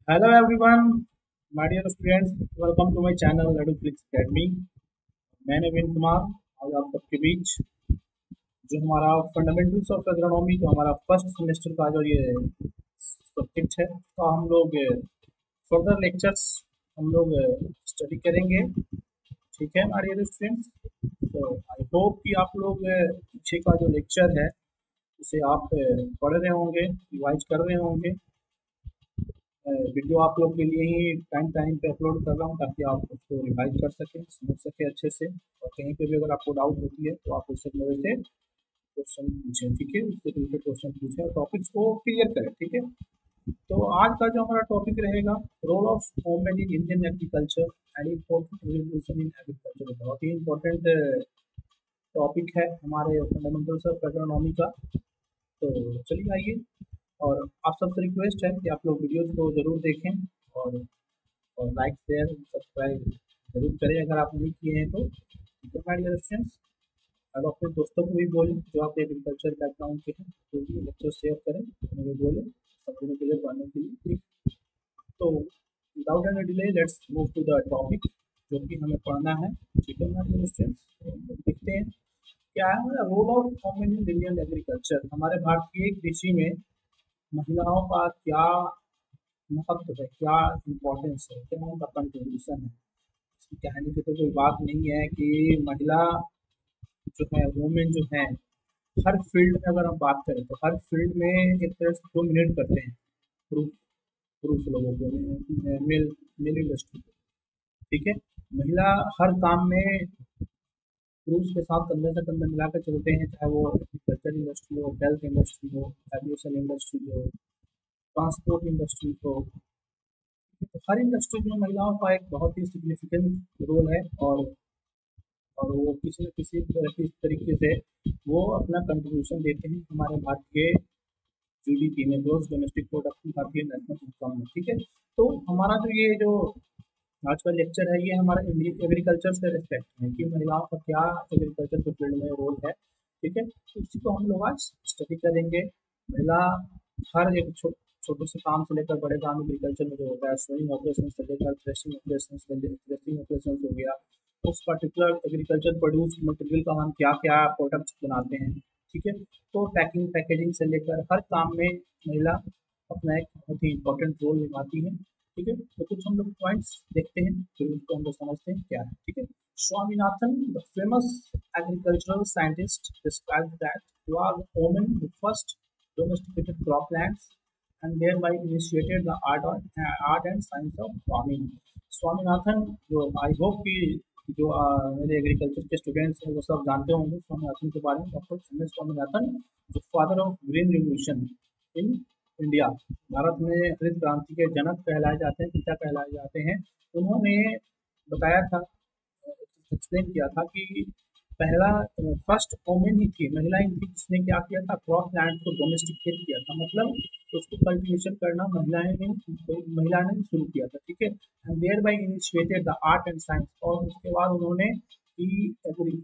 Hello everyone, my dear students, welcome to my channel Eduflix academy. मैं नवीन कुमार आज आप सबके बीच जो हमारा फंडामेंटल्स ऑफ एग्रोनॉमी जो हमारा फर्स्ट सेमेस्टर का जो ये सब्जेक्ट है उसका हम लोग फर्दर लेक्चर्स हम लोग स्टडी करेंगे। ठीक है माय डियर स्टूडेंट्स, तो आई होप कि आप लोग पीछे का जो लेक्चर है उसे आप पढ़ रहे होंगे, रिवाइज कर रहे होंगे। वीडियो आप लोग के लिए ही टाइम टाइम पे अपलोड कर रहा हूँ ताकि आप उसको रिवाइज कर सकें, समझ सकें अच्छे से। और कहीं पे भी अगर आपको डाउट होती है तो आप उससे मेरे से क्वेश्चन पूछें, ठीक है, उससे रिलेटेड क्वेश्चन पूछें और टॉपिक्स को क्लियर करें, ठीक है। तो आज का जो हमारा टॉपिक रहेगा, role of women in Indian agriculture and important revolution in agriculture. बहुत ही इंपॉर्टेंट टॉपिक है हमारे फंडामेंटल्स ऑफ एग्रोनॉमी का। तो चलिए आइए, और आप सबसे रिक्वेस्ट है कि आप लोग वीडियोज़ को ज़रूर देखें और लाइक शेयर सब्सक्राइब जरूर करें अगर आप नहीं किए हैं तो। ठीक है माय डियर फ्रेंड्स, और अपने दोस्तों को भी बोलें जो आप एग्रीकल्चर बैकग्राउंड के हैं तो भी लेक्चर शेयर करें, उन्हें भी बोलें समझने के लिए, पढ़ने के लिए। ठीक, तो without any delay let's move to the topic जो कि हमें पढ़ना है। ठीक है माय डियर फ्रेंड्स, देखते हैं क्या है हमारा role of women in Indian agriculture. हमारे भारतीय कृषि में महिलाओं का क्या महत्व है, क्या इम्पोर्टेंस है, क्या उनका कंट्रीब्यूशन है। कहने की तो कोई बात नहीं है कि महिला जो है, वुमेन जो है, हर फील्ड में अगर हम बात करें तो हर फील्ड में एक तरह से डोमिनेट करते हैं पुरुष पुरुष लोगों को, मेल मेल इंडस्ट्री को। ठीक है, महिला हर काम में पुरुष के साथ कंधे से कंधे मिलाकर चलते हैं, चाहे वो एग्रीकल्चर इंडस्ट्री हो, हेल्थ इंडस्ट्री हो, एविएशन इंडस्ट्री हो, ट्रांसपोर्ट इंडस्ट्री हो। तो हर इंडस्ट्री में महिलाओं का एक बहुत ही सिग्निफिकेंट रोल है, और वो किसी न किसी तरीके से वो अपना कंट्रीब्यूशन देते हैं हमारे भारत के जीडीपी में, ग्रोस डोमेस्टिक प्रोडक्ट में, भारतीय नेशनल इनकम में। ठीक है, तो हमारा जो ये जो आज का लेक्चर है ये हमारा एग्रीकल्चर से रिस्पेक्ट है कि महिलाओं का क्या एग्रीकल्चर के फील्ड में रोल है। ठीक है, तो इसी को हम लोग आज स्टडी करेंगे। महिला हर एक छोटे से काम से लेकर बड़े काम एग्रीकल्चर में जो होता है, सोइंग ऑपरेशन से लेकर थ्रेसिंग ऑपरेशन हो गया, उस पर्टिकुलर एग्रीकल्चर प्रोड्यूस मटेरियल का हम क्या क्या प्रोडक्ट्स बनाते हैं। ठीक है, तो पैकिंग पैकेजिंग से लेकर हर काम में महिला अपना एक बहुत ही इंपॉर्टेंट रोल निभाती है। ठीक है, तो कुछ हम लोग पॉइंट्स देखते हैं फिर उसको हम लोग समझते हैं क्या है। ठीक है, Swaminathan the famous agricultural scientist described that was a woman who first domesticated croplands and thereby initiated the art and science of farming. Swaminathan, जो आई होप कि जो मेरे एग्रीकल्चर के स्टूडेंट्स हैं वो सब जानते होंगे स्वामीनाथन के बारे में। डॉक्टर एम एस स्वामीनाथन, जो father of green revolution in India, Bharat में हरित क्रांति के जनक कहलाए जाते हैं, पिता कहलाए जाते हैं। उन्होंने बताया था, एक्सप्लेन किया था कि पहला फर्स्ट वोमेन ही थी, महिला ही थी जिसने क्या किया था, क्रॉप लैंड को डोमेस्टिकेट किया था। मतलब उसको कल्टीवेशन करना महिला ने शुरू किया था। ठीक है, and thereby initiated the art and science, और उसके बाद उन्होंने कि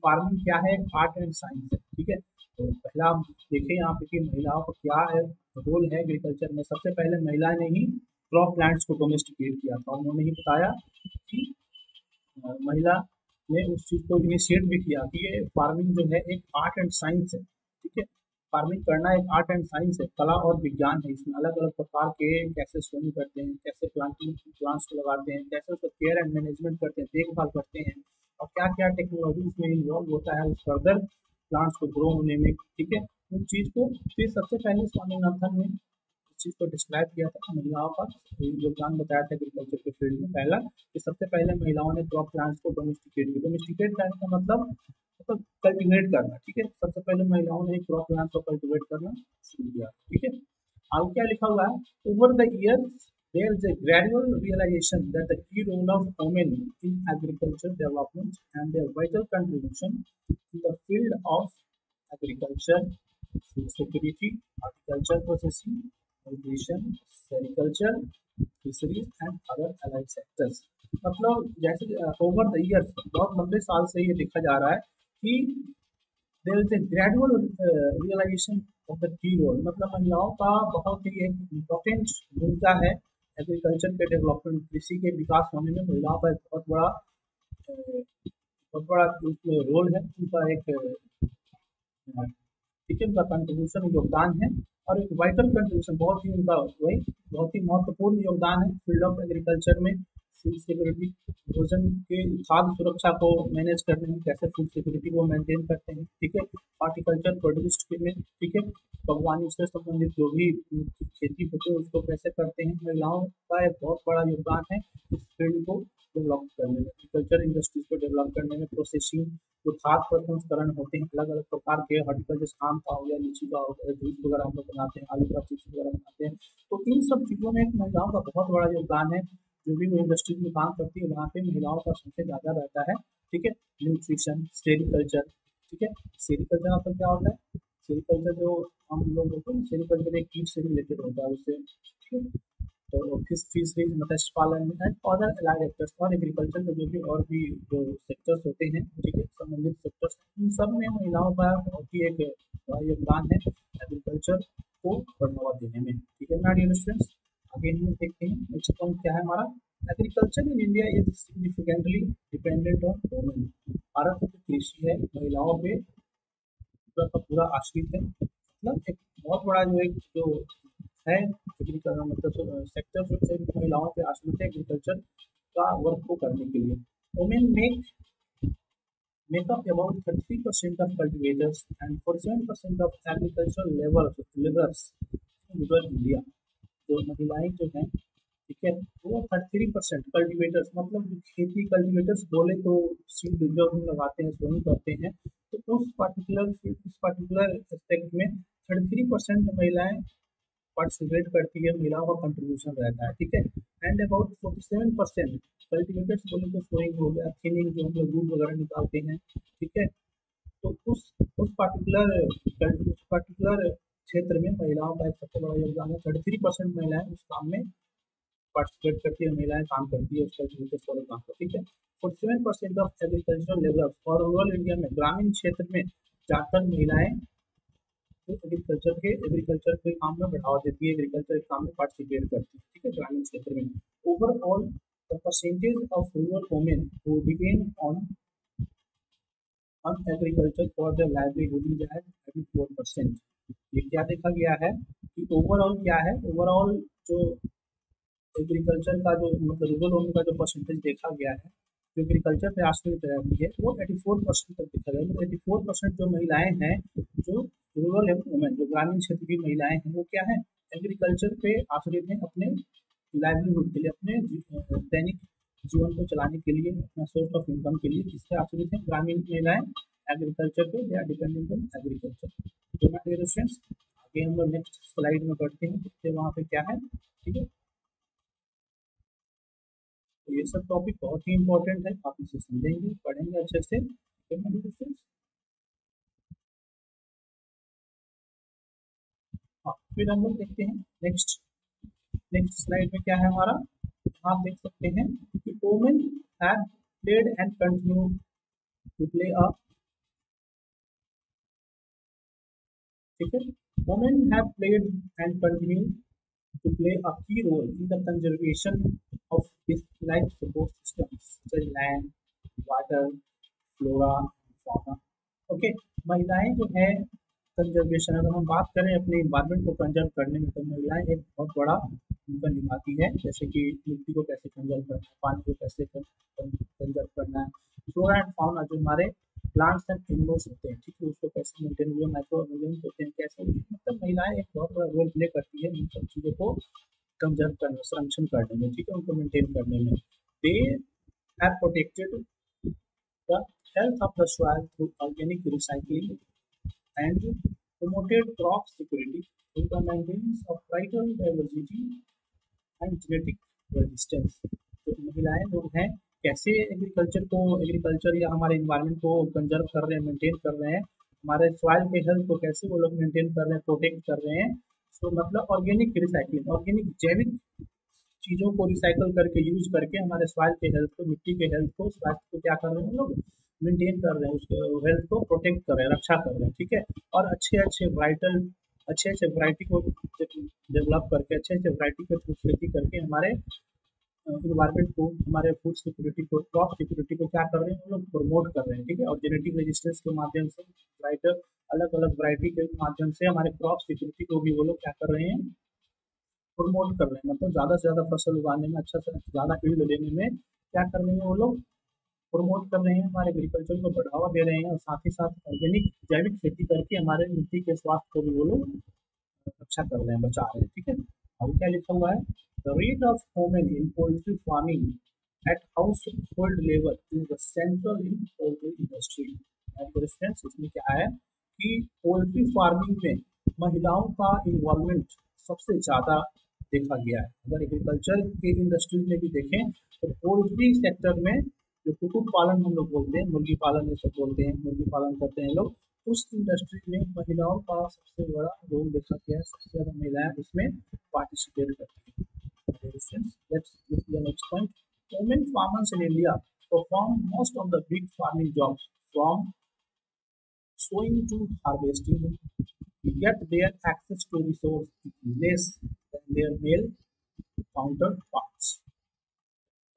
फार्मिंग क्या है, आर्ट एंड साइंस है। ठीक है, तो पहला आप देखें यहाँ पे कि महिलाओं का क्या है रोल है एग्रीकल्चर में। सबसे पहले महिला ने ही क्रॉप लैंड्स को डोमेस्टिकेट किया था। उन्होंने ही बताया कि महिला ने उस चीज़ को इनिशिएट भी किया कि ये फार्मिंग जो है एक आर्ट एंड साइंस है। ठीक है, फार्मिंग करना एक आर्ट एंड साइंस है, कला और विज्ञान है। इसमें अलग अलग प्रकार के कैसे सोइंग करते हैं, कैसे प्लांट्स को लगाते हैं, कैसे उसका केयर एंड मैनेजमेंट करते हैं, देखभाल करते हैं, और क्या क्या टेक्नोलॉजी इसमें इन्वॉल्व होता है उस फर्दर प्लांट्स को ग्रो होने में। ठीक है, उन चीज़ को फिर सबसे पहले स्वामीनाथन ने इस चीज़ को डिस्क्राइब किया था, महिलाओं का योगदान बताया था एग्रीकल्चर के फील्ड में। पहला कि सबसे पहले महिलाओं ने क्रॉप प्लांट्स को डोमेस्टिकेट किया। डोमेस्टिकेट करने का मतलब कल्टीवेट करना। ठीक है, सबसे पहले महिलाओं ने क्रॉप प्लांट्स को कल्टीवेट करना शुरू किया। ठीक है, आगे क्या लिखा हुआ है, over the years there is a gradual realization that the key role of women in agriculture development and their vital contribution in the field of agriculture, food security, horticulture processing, irrigation, sericulture, fisheries and other allied sectors। मतलब जैसे over the years, बहुत लंबे साल से ये देखा जा रहा है कि there is a gradual realisation of the की रोल। मतलब महिलाओं का बहुत ही एक इम्पोर्टेंट भूमिका है एग्रीकल्चर के डेवलपमेंट, कृषि के विकास होने में महिलाओं का एक बहुत बड़ा उसमें रोल है, उनका एक ठीक है, उनका कंट्रीब्यूशन योगदान है, और एक वाइटल कंट्रीब्यूशन बहुत ही उनका वही बहुत ही महत्वपूर्ण योगदान है फील्ड ऑफ एग्रीकल्चर में। फूड सिक्योरिटी, भोजन के खाद्य सुरक्षा को मैनेज करने में, कैसे फूड सिक्योरिटी को मेंटेन करते हैं, ठीक है। हॉर्टिकल्चर प्रोड्यूस में, ठीक है, बागवानी से संबंधित जो भी खेती होती है उसको कैसे करते हैं, महिलाओं का एक बहुत बड़ा योगदान है इस फील्ड को डेवलप करने में, एग्रीकल्चर इंडस्ट्रीज को डेवलप करने में। प्रोसेसिंग, जो खाद्य प्रसंस्करण होते हैं अलग अलग प्रकार के, हॉर्टिकल्चर आम का हो गया, लीची का हो गया, जूस वगैरह हम लोग बनाते हैं, आलू का चिप्स वगैरह बनाते हैं, तो इन सब चीज़ों में महिलाओं का बहुत बड़ा योगदान है। जो भी वो इंडस्ट्री में काम करती है वहाँ पे महिलाओं का सबसे ज़्यादा रहता है, ठीक है। न्यूट्रिशन, सेरिकल्चर, ठीक है। सेरिकल्चर आपका क्या होता है, सेरिकल्चर जो हम लोग होते हैं, सेरिकल्चर एक कीट से रिलेटेड होता है उससे, ठीक है। तो फिशरीज, मत्स्य पालन एंड अदर एलाइड सेक्टर्स, और एग्रीकल्चर के जो भी और भी जो सेक्टर्स होते हैं, ठीक है, संबंधित सेक्टर्स, इन सब में महिलाओं का बहुत ही एक बड़ा योगदान है एग्रीकल्चर को बढ़ावा देने में, ठीक है ना डियर स्टूडेंट्स। आगे हम लोग देखते हैं नेक्स्ट पॉइंट क्या है हमारा, agriculture in India is significantly dependent on women. Bharat में कृषि है महिलाओं पे पूरा का पूरा आश्रित है, मतलब एक बहुत बड़ा जो एक जो है एग्रीकल्चर, मतलब सेक्टर जो है महिलाओं पे आश्रित है एग्रीकल्चर का वर्क को करने के लिए। Women make up about 33% of cultivators and 47% of agricultural laborers in rural India। जो महिलाएं जो हैं, ठीक है, वो 33% कल्टिवेटर्स, मतलब जो खेती कल्टिवेटर्स बोले तो सीड जो हम लगाते हैं सोइंग करते हैं, तो उस पर्टिकुलर एस्पेक्ट में 33% महिलाएं पार्टिसिपेट करती है, महिलाओं का कंट्रीब्यूशन रहता है, ठीक है। एंड अबाउट 47% कल्टिवेटर्स बोले तो सोइंग हो गया, थिनिंग जो हम लोग दूध वगैरह निकालते हैं, ठीक है। तो उस पर्टिकुलर क्षेत्र में महिलाओं का एक सबसे बड़ा योगदान है, 33% महिलाएं उस काम में पार्टिसिपेट करती है, महिलाएं काम करती है उस कल्टिवेटर्स वाले काम को, ठीक है। 47% ऑफ एग्रीकल्चरल लेबरर्स, और रूरल इंडिया में ग्रामीण क्षेत्र में ज्यादातर महिलाएं एग्रीकल्चर के काम में बढ़ावा देती है, एग्रीकल्चर के काम में पार्टिसिपेट करती है, ठीक है, ग्रामीण क्षेत्र में। Overall the percentage of rural women who depend on agriculture for the livelihood is at 34%। ये क्या देखा गया है कि ओवरऑल क्या है, ओवरऑल जो एग्रीकल्चर का जो मतलब रूरल वुमेन का जो परसेंटेज देखा गया है, जो एग्रीकल्चर पे आश्रित रहती है, वो 84% तक देखा गया। 84% जो महिलाएं हैं, जो रूरल वुमेन, जो ग्रामीण क्षेत्र की महिलाएं हैं, वो क्या है, एग्रीकल्चर पे आश्रित हैं अपने लाइवलीहुड के लिए, अपने दैनिक जीवन को चलाने के लिए, अपना सोर्स ऑफ इनकम के लिए किससे आश्रित है, ग्रामीण महिलाएं एग्रीकल्चर पे, they are dependent on agriculture. तो माय डियर स्टूडेंट्स, आगे हम लोग नेक्स्ट स्लाइड में बढ़ते हैं, देखते हैं वहाँ पे क्या है, ठीक है। तो ये सब टॉपिक बहुत ही इंपॉर्टेंट है, आप इसे समझेंगे, पढ़ेंगे अच्छे से, ठीक है my dear students? हाँ, फिर हम लोग देखते हैं नेक्स्ट नेक्स्ट स्लाइड में क्या है हमारा। आप देख सकते हैं कि women have played and continue to play a, ठीक है, women have played and continue to play a key role in the conservation of this life support systems such as land, water, flora, fauna। Okay, महिलाएं जो है conservation, अगर हम बात करें अपने इन्वायरमेंट को कंजर्व करने में, तो महिलाएं एक बहुत बड़ा भूमिका निभाती है, जैसे कि मिट्टी को कैसे कंजर्व करना है, पानी को कैसे कंजर्व करना है, फ्लोरा एंड फाउना जो हमारे प्लांट्स एंड एनिमल्स होते हैं, ठीक है, उसको कैसे मेंटेन हुए, माइक्रो ऑर्गेनिज्म होते हैं कैसे, मतलब महिलाएं एक बहुत बड़ा रोल प्ले करती है इन सब चीज़ों को कंजर्व करने, संरक्षण करने में, ठीक है, उनको मेंटेन करने में। They have protected the health of the soil through organic recycling and promoted crop security through the maintenance of vital diversity and genetic resistance। तो महिलाएं लोग हैं कैसे एग्रीकल्चर या हमारे इन्वायरमेंट को कंजर्व कर रहे हैं, मेंटेन कर रहे हैं, हमारे सॉइल के हेल्थ को कैसे वो लोग मेंटेन कर रहे हैं, प्रोटेक्ट कर रहे हैं। तो मतलब ऑर्गेनिक रिसाइकलिंग, ऑर्गेनिक जैविक चीज़ों को रिसाइकल करके यूज करके हमारे सॉइल के हेल्थ को, मिट्टी के हेल्थ को, स्वास्थ्य को क्या कर रहे हैं हम लोग, मेंटेन कर रहे हैं, उसके हेल्थ को प्रोटेक्ट कर रहे हैं, रक्षा कर रहे हैं, ठीक है। और अच्छे अच्छे वराइटी को डेवलप करके अच्छे से वैरायटी के थ्रू खेती करके हमारे इन्वायरमेंट को, हमारे फूड सिक्योरिटी को, क्रॉप सिक्योरिटी को क्या कर रहे हैं, वो लोग प्रमोट कर रहे हैं, ठीक है। और जेनेटिक रेजिस्टेंस के माध्यम से राइट, अलग अलग वैरायटी के माध्यम से हमारे क्रॉप सिक्योरिटी को भी वो लोग क्या कर रहे हैं, प्रमोट कर रहे हैं। मतलब ज़्यादा से ज़्यादा फसल उगाने में, अच्छा से ज़्यादा फील्ड लेने में क्या कर रहे हैं वो लोग, प्रमोट कर रहे हैं, हमारे एग्रीकल्चर को बढ़ावा दे रहे हैं। और साथ ही साथ ऑर्गेनिक जैविक खेती करके हमारे मिट्टी के स्वास्थ्य को भी वो लोग अच्छा कर रहे हैं, बचा रहे हैं, ठीक है। अब क्या लिखा हुआ है, the rate of women in poultry farming eight house hold level is the central in poultry industry. इसमें क्या है कि पोल्ट्री फार्मिंग में महिलाओं का इन्वॉल्वमेंट सबसे ज़्यादा देखा गया है। अगर एग्रीकल्चर के इंडस्ट्री में भी देखें तो पोल्ट्री सेक्टर में जो कुक्कुट पालन हम लोग बोलते हैं, मुर्गी पालन ये सब बोलते हैं, मुर्गी पालन करते हैं लोग, उस इंडस्ट्री में महिलाओं का सबसे बड़ा रोल देखा गया है, सबसे ज़्यादा महिलाएं उसमें पार्टिसिपेट करती हैं। Let's look the next point, women farmers in India perform most of the big farming jobs from sowing to harvesting, yet their access to resource is less than their male counterparts।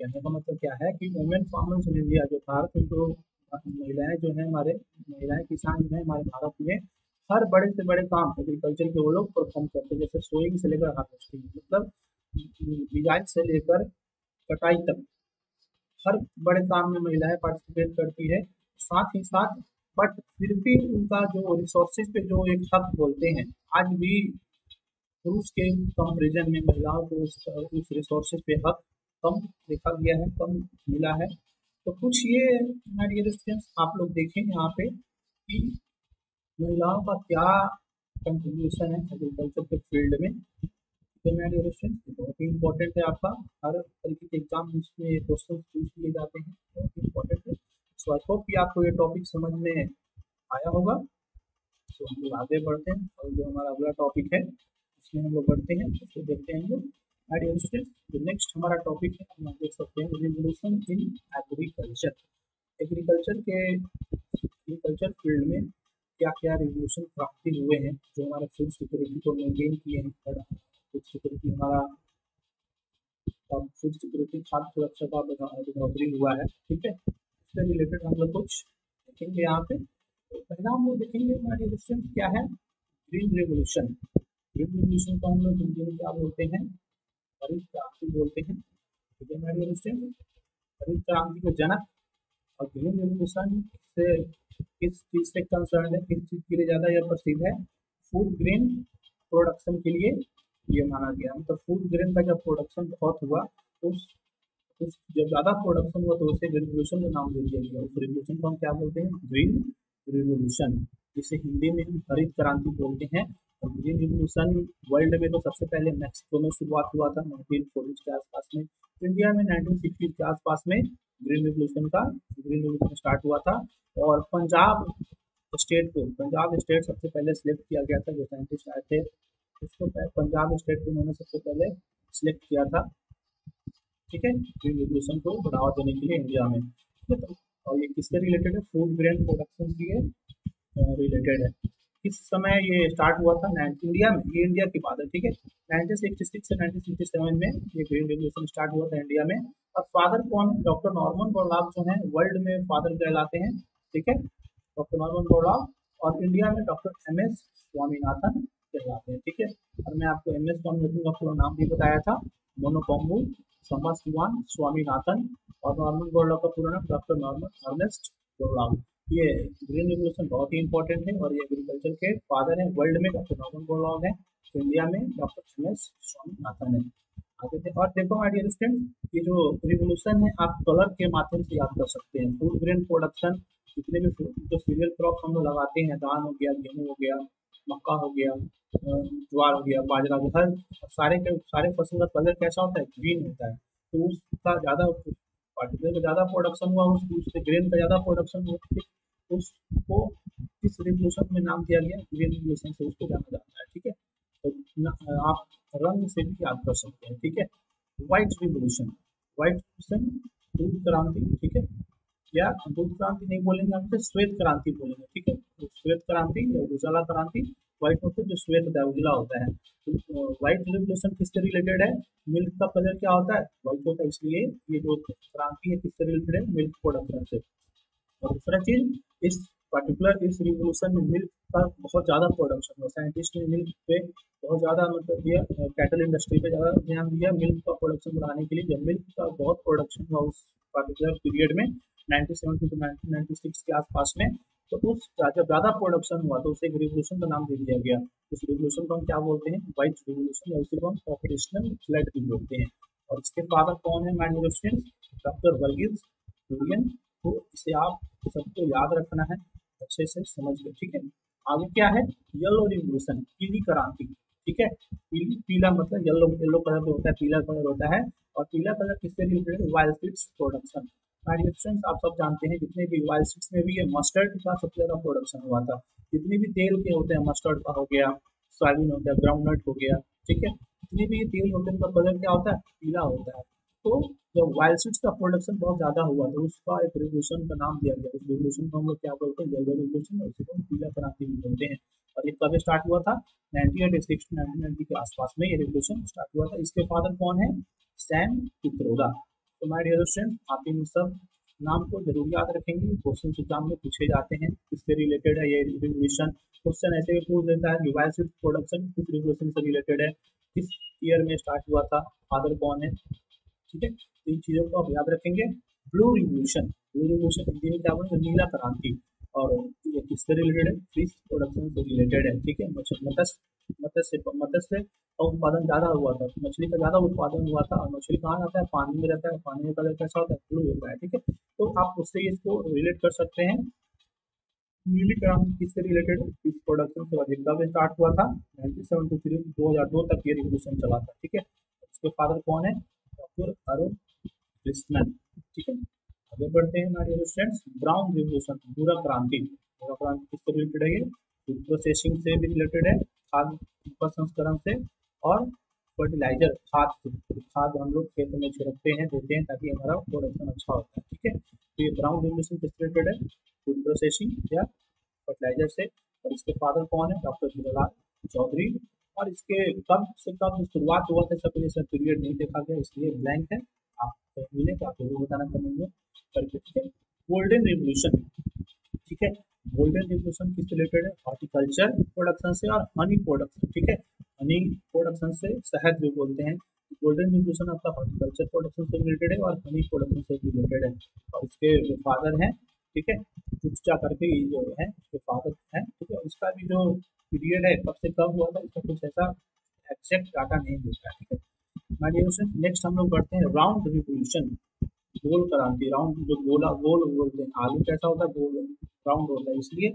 कहने का मतलब क्या है कि women farmers in India, जो भारत में जो महिलाएं जो है, हमारे महिलाएं किसान जो है हमारे भारत में, हर बड़े से बड़े काम एग्रीकल्चर के वो लोग परफॉर्म करते हैं। जैसे सोइंग से लेकर हार्वेस्टिंग, मतलब बिजाई से लेकर कटाई तक हर बड़े काम में महिलाएं पार्टिसिपेट करती है। साथ ही साथ बट फिर भी उनका जो रिसोर्सेज पे जो एक हक बोलते हैं, आज भी पुरुष के कंपेरिजन में महिलाओं को उस रिसोर्सेज पे हक कम देखा गया है, कम मिला है। तो कुछ ये हमारी रेजिस्टेंस आप लोग देखें यहाँ पे कि महिलाओं का क्या कंट्रीब्यूशन है एग्रीकल्चर के फील्ड में। हमारी रेजिस्टेंस बहुत ही इंपॉर्टेंट है, आपका हर तरीके के एग्जाम में क्वेश्चन पूछ लिए जाते हैं, बहुत ही इंपॉर्टेंट है। सो आई होप कि आपको ये टॉपिक समझ में आया होगा। तो हम लोग आगे बढ़ते हैं और जो हमारा अगला टॉपिक है उसमें हम लोग बढ़ते हैं, उसको देखते हैं हम लोग। जो नेक्स्ट हमारा टॉपिक है, हम देख सकते हैं revolution in agriculture. Agriculture field में क्या क्या रिवोल्यूशन क्रांति हुए हैं जो हमारे फूड सिक्योरिटी को मेंटेन किए हैं। फूड सिक्योरिटी हमारा फूड सिक्योरिटी, खाद्य सुरक्षा का बढ़ोतरी हुआ है, ठीक है। इससे रिलेटेड हम लोग कुछ देखेंगे यहाँ पे। तो पहला हम लोग देखेंगे हमारी रेजिस्टेंस क्या है, ग्रीन रेवोल्यूशन। ग्रीन रेवोल्यूशन को हम लोग हिंदी में क्या बोलते हैं, हरित क्रांति बोलते हैं, ठीक है। हमारी रेजिस्टेंस हरित क्रांति के जनक। और ग्रीन रेवोल्यूशन से किस चीज़ से कंसर्न है, किस चीज़ के लिए ज़्यादा यह प्रसिद्ध है, फूड ग्रेन प्रोडक्शन के लिए ये माना गया। मतलब फूड ग्रेन का जब प्रोडक्शन बहुत हुआ तो जब ज़्यादा प्रोडक्शन हुआ तो उसे रेवोल्यूशन का नाम दे दिया गया। उस रेवोल्यूशन को हम क्या बोलते हैं, ग्रीन रेवोल्यूशन, जिसे हिंदी में हम हरित क्रांति बोलते हैं। और ग्रीन रेवोल्यूशन वर्ल्ड में तो सबसे पहले मैक्सिको में शुरुआत हुआ था 1940 के आसपास में। इंडिया में 1960 के आसपास में ग्रीन रेवोल्यूशन स्टार्ट हुआ था। और पंजाब स्टेट सबसे पहले सिलेक्ट किया गया था, जो साइंटिस्ट आए थे उसको पंजाब स्टेट को उन्होंने सबसे पहले सिलेक्ट किया था, ठीक है, ग्रीन रेवोल्यूशन को बढ़ावा देने के लिए इंडिया में, ठीक है। तो और ये किससे रिलेटेड है, फूड ग्रेन प्रोडक्शन के रिलेटेड है। किस समय ये स्टार्ट हुआ था, इंडिया में, ये इंडिया की बात है, ठीक है। 1966 से 1967 में ये ग्रीन रेवोल्यूशन स्टार्ट हुआ था इंडिया में। और फादर कौन है, डॉक्टर नॉर्मन बोरलॉग जो है वर्ल्ड में फादर कहलाते हैं, ठीक है, डॉक्टर नॉर्मन बोरलॉग। और इंडिया में डॉक्टर एम एस स्वामीनाथन कहलाते हैं, ठीक है। और मैं आपको एम एस स्वामीनाथन का पूरा नाम भी बताया था, मोनोकोम्बू संबाशिवान स्वामीनाथन। और नॉर्मन बोरलॉग का पूरा नाम डॉक्टर नॉर्मन अर्नेस्ट बोरलॉग। ये ग्रीन रेवोल्यूशन बहुत ही इंपॉर्टेंट है और ये एग्रीकल्चर के फादर हैं वर्ल्ड में, डॉक्टर नॉर्मन बोरलॉग है। तो इंडिया में डॉक्टर एम एस स्वामीनाथन है। आगे थे और देखो माय डियर स्टूडेंट, ये जो रिवोल्यूशन है आप कलर के माध्यम से याद कर सकते हैं। फूड ग्रेन प्रोडक्शन, जितने भी जो सीरियल क्रॉप हम लोग लगाते हैं, धान हो गया, गेहूँ हो गया, मक्का हो गया, ज्वार हो गया, बाजरा हो गया, हर सारे फसल का कलर कैसा होता है, ग्रीन होता है। तो उसका ज़्यादा पार्टिकुलर का ज़्यादा प्रोडक्शन हुआ, उससे ग्रेन का ज़्यादा प्रोडक्शन हुआ, उसको किस रिवोल्यूशन में नाम दिया गया, ग्रीन रिवोल्यूशन से उसको जाना जाता है, ठीक है। तो आप रंग से भी याद कर सकते हैं, ठीक है। व्हाइट रिवोल्यूशन, दूध क्रांति, ठीक है, या दूध क्रांति नहीं बोलेंगे, हम इसे श्वेत क्रांति बोलेंगे, ठीक है। तो श्वेत क्रांति या उजाला क्रांति व्हाइट मतलब जो श्वेत होता है, उजला होता है। तो व्हाइट रिवोल्यूशन किससे रिलेटेड है? मिल्क का कलर क्या होता है? व्हाइट होता है, इसलिए ये जो क्रांति है किससे रिलेटेड है? मिल्क प्रोडक्शन से। और दूसरा चीज, इस पर्टिकुलर इस रिवोल्यूशन में मिल्क का बहुत ज़्यादा प्रोडक्शन हुआ। साइंटिस्ट ने मिल्क पे बहुत ज़्यादा मतलब दिया, कैटल इंडस्ट्री पे ज़्यादा ध्यान दिया मिल्क का प्रोडक्शन बढ़ाने के लिए। जब मिल्क का बहुत प्रोडक्शन हुआ उस पर्टिकुलर पीरियड में 1970 टू 1996 के आसपास में, तो उस जब ज़्यादा प्रोडक्शन हुआ तो उसे एक रिवोल्यूशन का नाम दे दिया गया। उस रिवोल्यूशन को हम क्या बोलते हैं? व्हाइट रिवोल्यूशन, या उसी को हम ऑपरेशनल फ्लड भी बोलते हैं। और इसके फादर कौन है my dear students? Doctor Verghese Kurien. तो इसे आप सबको याद रखना है, अच्छे से समझ लो, ठीक है। आगे क्या है? येलो रिवोल्यूशन, पीली क्रांति, ठीक है। पीला मतलब येलो, येलो कलर जो होता है पीला कलर होता है। और पीला कलर किससे रिलेटेड है? Wild seeds production. आप सब जानते हैं जितने भी वाइल्ड सीड्स में भी ये मस्टर्ड का सबसे ज्यादा प्रोडक्शन हुआ था। जितने भी तेल के होते हैं, मस्टर्ड का हो गया, सोयाबीन हो गया, ग्राउंडनट हो गया, ठीक है, जितने भी ये तेल होते हैं उनका कलर क्या होता है? पीला होता है। तो जब वाइल्ड सीड्स का प्रोडक्शन बहुत ज़्यादा हुआ तो उसका एक रिवोल्यूशन का नाम दिया गया। उस रिवोल्यूशन को हम लोग क्या बोलते हैं? येलो रिवोल्यूशन, और उसी को हम पीला क्रांति भी बोलते हैं। और ये कब स्टार्ट हुआ था? 1986 टू 1990 के आसपास में ये रिवोल्यूशन स्टार्ट हुआ था। इसके फादर कौन है? सैम पित्रोदा। तो माय डियर स्टूडेंट, आप इन सब नाम को जरूर याद रखेंगे, क्वेश्चन एग्जाम में पूछे जाते हैं। किससे रिलेटेड है ये रिवोल्यूशन? क्वेश्चन ऐसे भी पूछ देता है कि वाइल्ड सीड्स प्रोडक्शन किस रिवोल्यूशन से रिलेटेड है, किस ईयर में स्टार्ट हुआ था, फादर कौन है, ठीक है। तो इन चीज़ों को आप याद रखेंगे। ब्लू रिवोल्यूशन हिंदी में क्या बोलेंगे? नीला क्रांति। और ये किससे रिलेटेड है? फिश प्रोडक्शन से रिलेटेड है, ठीक है। मत्स्य का उत्पादन ज़्यादा हुआ था, मछली का ज़्यादा उत्पादन हुआ था। और मछली कहाँ रहता है? पानी में रहता है। पानी में कलर कैसा होता है? ब्लू होता है, ठीक है। तो आप उससे इसको रिलेट कर सकते हैं। नीली क्रांति किससे रिलेटेड है? फिश प्रोडक्शन से। और ये कब स्टार्ट हुआ था? 1973 से 2002 तक ये रिवोल्यूशन चला था, ठीक है। इसके फादर कौन है? डॉक्टर अरुण कृष्णन, ठीक है। आगे बढ़ते हैं हमारे स्टूडेंट्स। ब्राउन रिवोल्यूशन, भूरा क्रांति। भूरा क्रांति किससे रिलेटेड है? ये फूड प्रोसेसिंग से भी रिलेटेड है, खाद्य प्रसंस्करण से, और फर्टिलाइजर, खाद से। खाद हम लोग खेत में छिड़कते हैं, देते हैं ताकि हमारा प्रोडक्शन अच्छा होता है, ठीक है। तो ये ब्राउन रिवोल्यूशन किससे रिलेटेड है? फूड प्रोसेसिंग या फर्टिलाइजर से। और इसके फादर कौन है? डॉक्टर हीरालाल चौधरी। और इसके कब से कब शुरुआत हुआ था इसका कोई ऐसा पीरियड नहीं देखा गया, इसलिए ब्लैंक है। आप मिले तो आप जरूर बताना कमेंट में करके, ठीक है। गोल्डन रिवोल्यूशन, ठीक है। गोल्डन रिवोल्यूशन किस रिलेटेड है? हॉर्टिकल्चर प्रोडक्शन से और हनी प्रोडक्शन, ठीक है। हनी प्रोडक्शन से, शहद जो बोलते हैं। गोल्डन रिवोल्यूशन आपका हॉर्टिकल्चर प्रोडक्शन से रिलेटेड है और हनी प्रोडक्शन से रिलेटेड है। और इसके जो फादर हैं, ठीक है, चुपचा करके ये जो है उसके फादर हैं, ठीक है। इसका भी जो पीरियड है कब से कब हुआ था इसका कुछ ऐसा एग्जैक्ट डाटा नहीं मिलता है, ठीक है। माय डियर स्टूडेंट, नेक्स्ट हम लोग बढ़ते हैं राउंड रिवोल्यूशन, गोल क्रांति। राउंड जो गोला गोल बोलते हैं, आलू कैसा होता है? गोल, राउंड होता है, इसलिए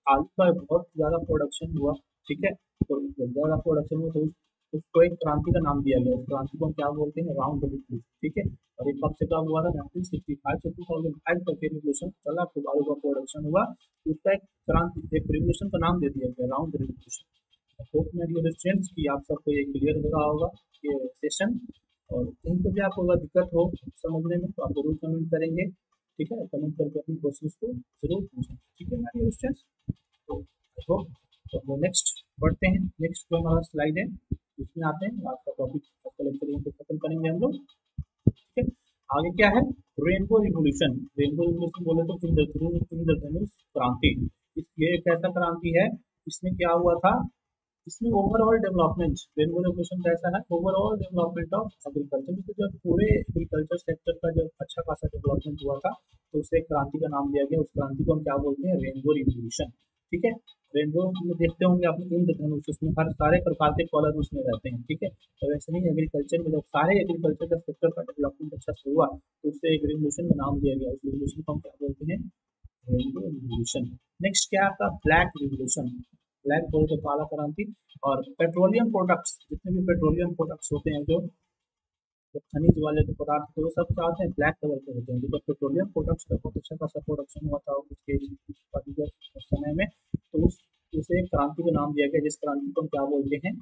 आलू का बहुत ज़्यादा प्रोडक्शन हुआ, ठीक है। तो जब ज़्यादा प्रोडक्शन हुआ तो उसको एक क्रांति का नाम दिया गया। उस क्रांति को हम क्या बोलते हैं? राउंड रिवोल्यूशन, ठीक है। और ये कब से कब हुआ था? 1965 से 2005 तक ये रिवोल्यूशन चला। फिर आलू का प्रोडक्शन हुआ, उसका एक क्रांति, एक रिवोल्यूशन का नाम दे दिया गया, राउंड रिवोल्यूशन। होप मेरी स्टूडेंट्स कि आप सबको ये क्लियर हो रहा होगा ये सेशन। और कहीं पर भी आपको अगर दिक्कत हो समझने में तो आप जरूर कमेंट करेंगे, ठीक है। कमेंट करके अपने क्वेश्चंस को जरूर पूछें, ठीक है मेरे स्टूडेंट्स। तो आई होप, तो नेक्स्ट बढ़ते हैं। नेक्स्ट जो हमारा स्लाइड है उसमें आते हैं, आज का टॉपिक आपका लेक्चर यहीं पे खत्म करेंगे हम लोग, ठीक है। आगे क्या है? Rainbow revolution. रेनबो रिवोल्यूशन बोले तो इंद्रधनुष क्रांति। ये एक ऐसा क्रांति है, इसमें क्या हुआ था? इसमें ओवरऑल डेवलपमेंट, रेनबो रेवोल्यूशन कैसा है? ओवरऑल डेवलपमेंट ऑफ एग्रीकल्चर, मतलब जब पूरे एग्रीकल्चर सेक्टर का जब अच्छा खासा डेवलपमेंट हुआ था तो उसे एक क्रांति का नाम दिया गया। उस क्रांति को हम क्या बोलते हैं? रेनबो रिवोल्यूशन, ठीक है। रेनबो में देखते होंगे आपने इंद्रधनुष, उसमें हर सारे प्रकार के कलर उसमें रहते हैं, ठीक है। तो वैसे नहीं, एग्रीकल्चर में जब सारे एग्रीकल्चर का सेक्टर का डेवलपमेंट अच्छा से हुआ तो उसे एक रिवोल्यूशन का नाम दिया गया। उस रिवोल्यूशन को हम क्या बोलते हैं? Rainbow revolution. नेक्स्ट क्या आपका? Black revolution. ब्लैक बोले तो काला क्रांति। और पेट्रोलियम प्रोडक्ट्स, जितने भी पेट्रोलियम प्रोडक्ट्स होते हैं, जो खनिज वाले जो पदार्थ होते हैं, वो सब क्या होते हैं? ब्लैक कलर के होते हैं। तो जब पेट्रोलियम प्रोडक्ट्स का बहुत अच्छा खासा प्रोडक्शन हुआ था उसके पर्टिकुलर समय में, तो उसे एक क्रांति का नाम दिया गया, जिस क्रांति को हम क्या बोलते हैं?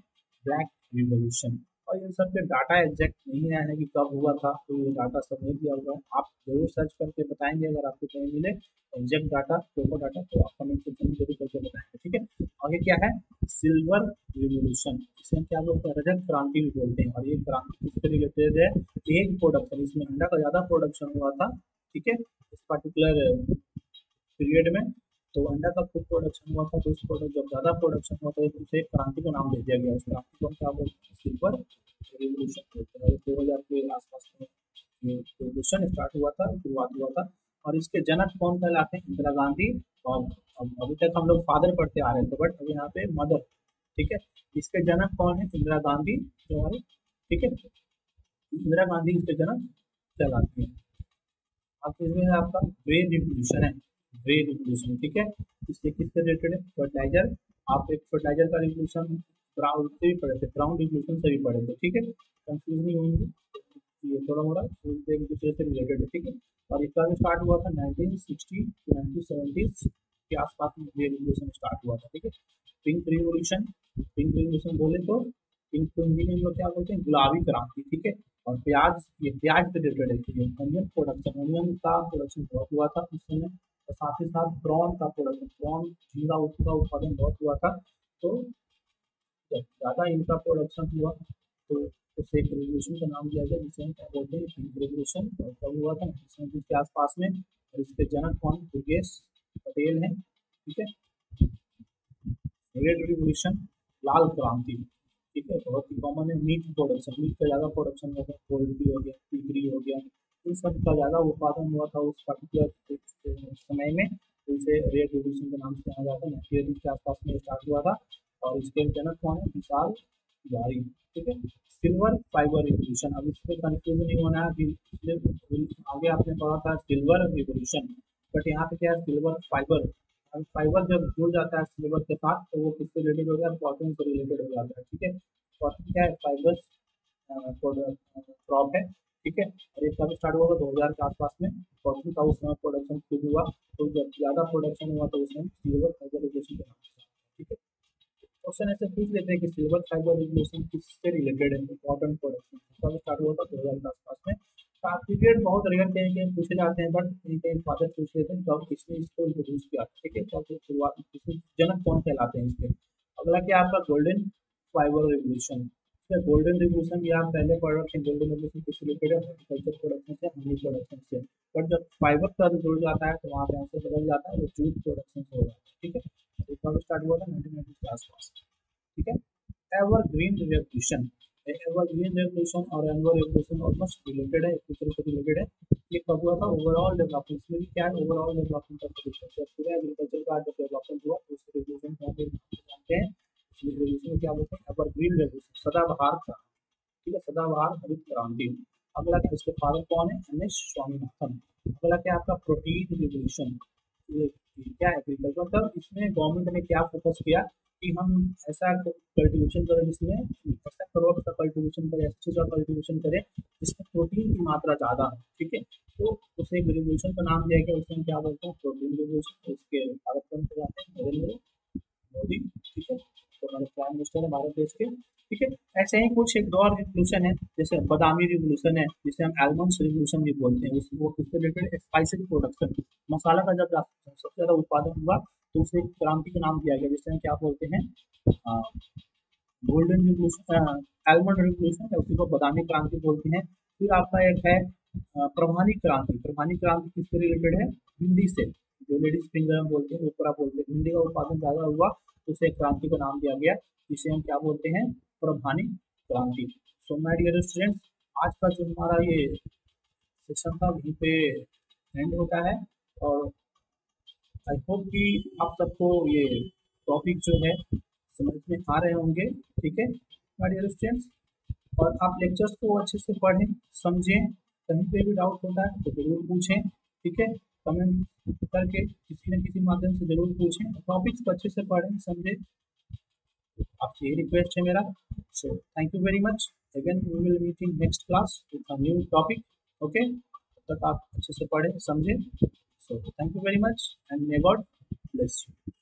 Black revolution. और इन सब पे डाटा एग्जैक्ट नहीं आया है कि कब हुआ था, तो ये डाटा सब नहीं दिया हुआ है। आप जरूर सर्च करके बताएंगे अगर आपको कहीं मिले एग्जैक्ट डाटा, प्रॉपर डाटा, तो आप कमेंट सेक्शन में जरूर करके बताएंगे, ठीक है। आगे क्या है, सिल्वर रिवोल्यूशन, इसे हम क्या बोलते हैं, रजत क्रांति भी बोलते हैं। और ये क्रांति किससे रिलेटेड है, एग प्रोडक्शन, इसमें अंडा का ज्यादा प्रोडक्शन हुआ था, ठीक है, इस पर्टिकुलर पीरियड में। तो अंडा का खूब प्रोडक्शन हुआ था, तो उस प्रोडक्ट जब ज़्यादा प्रोडक्शन हुआ तो उसे क्रांति का नाम दे दिया गया। उस क्रांति को हम क्या बोलते हैं, सिल्वर रिवोल्यूशन बोलते हैं। 2000 के आसपास में ये रिवोल्यूशन स्टार्ट हुआ था, शुरुआत हुआ था। और इसके जनक कौन कहलाते हैं, इंदिरा गांधी। और अभी तक हम लोग फादर पढ़ते आ रहे थे, बट अभी यहाँ पे मदर, ठीक है। इसके जनक कौन है, इंदिरा गांधी जो हमारे, ठीक है, इंदिरा गांधी इसके जनक कहलाती है। अब इसमें आपका ग्रे रिवोल्यूशन है, ग्रे रिवोल्यूशन, ठीक है। इससे किससे रिलेटेड है, फर्टिलाइजर। आप एक फर्टिलाइजर का रिवोल्यूशन ब्राउन से भी पढ़े थे, ब्राउन रिवोल्यूशन से भी पढ़े थे, ठीक है, कंफ्यूज नहीं होंगे। ये थोड़ा मोड़ा एक दूसरे से रिलेटेड है, ठीक है। और इसका भी स्टार्ट हुआ था 1960 टू 1970 के आसपास में ये रिवोल्यूशन स्टार्ट हुआ था, ठीक है। पिंक रिवोल्यूशन, पिंक रिवोल्यूशन बोले तो पिंक को हिंदी में हम लोग क्या बोलते हैं, गुलाबी क्रांति, ठीक है। और प्याज, ये प्याज से रिलेटेड है, अनियन प्रोडक्शन, अनियन का प्रोडक्शन बहुत हुआ था उस समय। और साथ ही साथ प्रॉन का प्रोडक्शन, प्रॉन झींगा उसका उत्पादन बहुत हुआ था। तो जब ज़्यादा इनका प्रोडक्शन हुआ तो उसे एक रेवोल्यूशन का नाम दिया गया, जिसे हम क्या बोलते हैं, पिंक रेवोल्यूशन। और कब हुआ था, 1970 के आसपास में। और इसके जनक कौन, दुर्गेश पटेल हैं, ठीक है। रेड रिवोल्यूशन, लाल क्रांति, ठीक है, बहुत ही कॉमन है। मीट प्रोडक्शन, मीट का ज़्यादा प्रोडक्शन होता है, पोल्ट्री हो गया, पीगरी हो गया, इन सब का ज़्यादा उत्पादन हुआ था उस पर्टिकुलर समय में। तो इसे रेड रिवोल्यूशन के नाम से जाना जाता है। 1980 के आसपास में स्टार्ट हुआ था। और इसके जनक कौन है, विशाल तिवारी, ठीक है। सिल्वर फाइबर रिवोल्यूशन, अब इस पर कंफ्यूजन नहीं होना है कि आगे आपने पढ़ा था सिल्वर रिवोल्यूशन, बट यहाँ पे क्या है, सिल्वर फाइबर। अब फाइबर जब जुड़ जाता है सिल्वर के साथ तो वो किससे रिलेटेड हो गया, कॉटन से रिलेटेड हो जाता है, ठीक है। कॉटन क्या है, फाइबर क्रॉप है, ठीक है। और इसका भी स्टार्ट हुआ था 2000 के आसपास में। कॉटन का उस समय प्रोडक्शन शुरू हुआ, तो जब ज़्यादा प्रोडक्शन हुआ तो उसमें सिल्वर फाइबर रिवोल्यूशन के नाम से, ठीक है। क्वेश्चन ऐसे पूछ लेते हैं कि सिल्वर फाइबर रिवोल्यूशन किससे रिलेटेड है, कॉटन प्रोडक्शन। इसका भी स्टार्ट हुआ था 2000 के आसपास में। पीरियड बहुत रेयर कहीं कहीं पूछे जाते हैं, बट कहीं कहीं फादर पूछ लेते हैं कब किसने इसको इंट्रोड्यूस किया, ठीक है, कब शुरुआत, किसने जनक कौन कहलाते हैं इसके। अगला क्या है आपका, golden fibre revolution. Golden revolution भी आप पहले पढ़ रखे हैं, गोल्डन रिवोल्यूशन किससे रिलेटेड है, हॉर्टिकल्चर प्रोडक्शन से, हनी प्रोडक्शन से। बट जब फाइबर का जुड़ जाता है तो वहाँ पे आंसर बदल जाता है, वो जूट प्रोडक्शन से हो जाता है, ठीक है। तो इसका भी स्टार्ट हुआ था 1990 के आसपास, ठीक है। एवरग्रीन रेवोल्यूशन, एवरग्रीन रेवोल्यूशन और एनवर रेवोल्यूशन ऑलमोस्ट रिलेटेड है, एक दूसरे से रिलेटेड है। ये कब हुआ था, ओवरऑल डेवलपमेंट, इसमें भी क्या है, ओवरऑल डेवलपमेंट का प्रोडक्शन, जब पूरा एग्रीकल्चर का जब डेवलपमेंट हुआ तो उस रेवोल्यूशन को हम जानते हैं। इस रेवोल्यूशन को क्या बोलते हैं, एवरग्रीन रेवोल्यूशन, सदाबहार का, ठीक है, सदाबहार हरित क्रांति। अगला इसके फादर कौन है, एम एस स्वामीनाथन। अगला क्या आपका, प्रोटीन रिवोल्यूशन। ये क्या है, एग्रीकल्चर, मतलब इसमें गवर्नमेंट ने क्या फोकस किया कि हम ऐसा कल्टीवेशन करें जिसमें ऐसा क्रॉप का कल्टीवेशन करें, अच्छे का कल्टीवेशन करें जिसमें प्रोटीन की मात्रा ज़्यादा है, ठीक है। तो उसे एक रिवोल्यूशन का नाम दिया गया, उसे हम क्या बोलते हैं, प्रोटीन रिवोल्यूशन। इसके भारत कौन से जाते हैं, नरेंद्र मोदी, ठीक है, तो हमारे प्राइम मिनिस्टर है भारत देश के, ठीक है। ऐसे ही कुछ एक और रिवोल्यूशन है, जैसे बादामी रिवोल्यूशन है, जिसे हम आलमंड्स रिवोल्यूशन भी बोलते हैं। वो किससे रिलेटेड, स्पाइसेस प्रोडक्शन, मसाला का जब सबसे ज़्यादा उत्पादन हुआ तो उसे क्रांति का नाम दिया गया, जिसे हम क्या बोलते हैं, गोल्डन रिवोल्यूशन, आलमंड रिवोल्यूशन, या उसी को बादामी क्रांति बोलते हैं। फिर आपका एक है प्रभानी क्रांति। प्रभानी क्रांति किससे रिलेटेड है, भिंडी से, जो लेडीज फिंगर हम बोलते हैं, ओपरा बोलते हैं, भिंडी का उत्पादन ज़्यादा हुआ तो उसे क्रांति का नाम दिया गया, जिसे हम क्या बोलते हैं, प्रभानी क्रांति। सो माय डियर स्टूडेंट्स, आज का जो हमारा ये सेशन था वहीं पे एंड होता है। और आई होप कि आप सबको ये टॉपिक जो है समझ में आ रहे होंगे, ठीक है माय डियर स्टूडेंट्स। और आप लेक्चर्स को अच्छे से पढ़ें, समझें, कहीं पे भी डाउट होता है तो ज़रूर पूछें, ठीक है, कमेंट करके किसी न किसी माध्यम से ज़रूर पूछें। टॉपिक्स को अच्छे से पढ़ें, समझें, आपसे ये रिक्वेस्ट है मेरा। So thank you very much, again we will meet in next class with a new topic, okay. तब तक आप अच्छे से पढ़ें, समझें। So thank you very much and may God bless you.